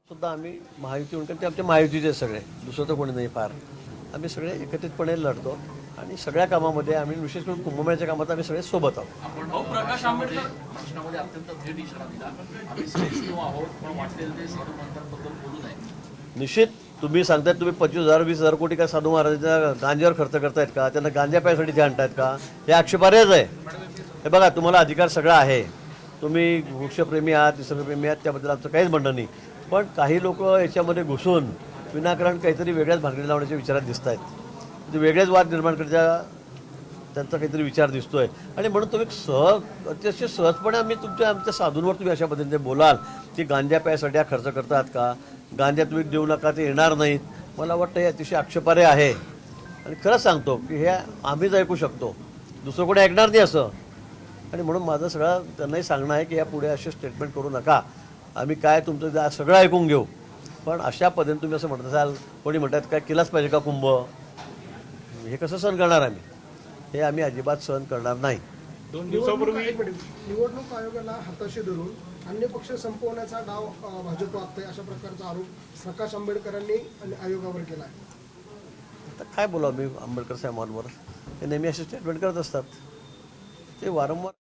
सुद्धा आम्ही महायुती म्हणतो ते आमच्या महायुतीचे सगळे, दुसरं तर कोणी नाही फार. आम्ही सगळे एकत्रितपणे लढतो आणि सगळ्या कामामध्ये आम्ही विशेष करून कुंभमेळ्याच्या कामात आम्ही सगळे सोबत आहोत. आपण प्रकाश आंबेडकर भाषणामध्ये अत्यंत थेट इशारा दिला. आम्ही सहिष्णू आहोत पण वाटेल ते साधू मंत्रांबद्दल बोलू नये. निश्चित तुम्ही सांगताय तुम्ही 25,000 20,000 कोटी काय साधू महाराजांच्या गांजावर खर्च करतायत का, त्यांना गांजा प्यायसाठी ते आणतायत का, हे आक्षेपार्हच आहे. हे बघा तुम्हाला अधिकार सगळा आहे, तुम्ही वृक्षप्रेमी आहात निसर्गप्रेमी आहात, त्याबद्दल आमचं काहीच म्हणणं नाही. पण काही लोक याच्यामध्ये घुसून विनाकारण काहीतरी वेगळ्याच भानगडी लावण्याच्या विचारात दिसत आहेत, म्हणजे वेगळेच वाद निर्माण करण्याचा त्यांचा काहीतरी विचार दिसतोय. आणि म्हणून तुम्ही अतिशय सहजपणे आमच्या साधूंवर तुम्ही अशा पद्धतीने बोलाल की गांजा प्यायसाठी खर्च करतात का, गांजा तुम्ही देऊ नका ते येणार नाहीत. मला वाटतं हे अतिशय आक्षेपार्ह आहे. आणि खरंच सांगतो की हे आम्हीच ऐकू शकतो, दुसरं कोणी ऐकणार नाही असं. आणि म्हणून माझं सगळं त्यांनाही सांगणं आहे की यापुढे असे स्टेटमेंट करू नका, आम्ही काय तुमचं सगळं ऐकून घेऊ. पण अशा पद्धतीने तुम्ही असं म्हणत असाल, कोणी म्हणतात काय केलाच पाहिजे का कुंभ, हे कसं सहन करणार आम्ही, हे आम्ही अजिबात सहन करणार नाही. 2 दिवसापूर्वी निवडणूक आयोगाला हाताशी धरून अन्य पक्ष संपवण्याचा डाव भाजप आखतोय अशा प्रकारचा आरोप प्रकाश आंबेडकरांनी आयोगावर केला आहे. आता काय बोलावं मी आंबेडकर साहेबांवर, ते नेहमी असे स्टेटमेंट करत असतात, ते वारंवार